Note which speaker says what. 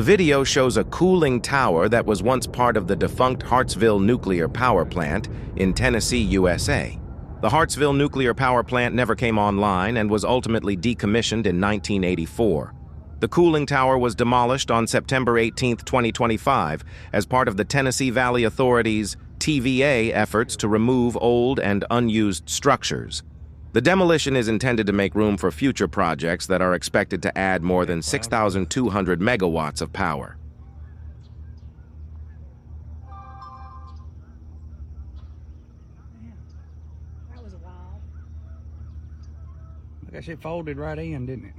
Speaker 1: The video shows a cooling tower that was once part of the defunct Hartsville nuclear power plant in Tennessee, USA. The Hartsville nuclear power plant never came online and was ultimately decommissioned in 1984. The cooling tower was demolished on September 18, 2025, as part of the Tennessee Valley Authority's TVA efforts to remove old and unused structures. The demolition is intended to make room for future projects that are expected to add more than 6,200 megawatts of power.
Speaker 2: That shit folded right in, didn't it?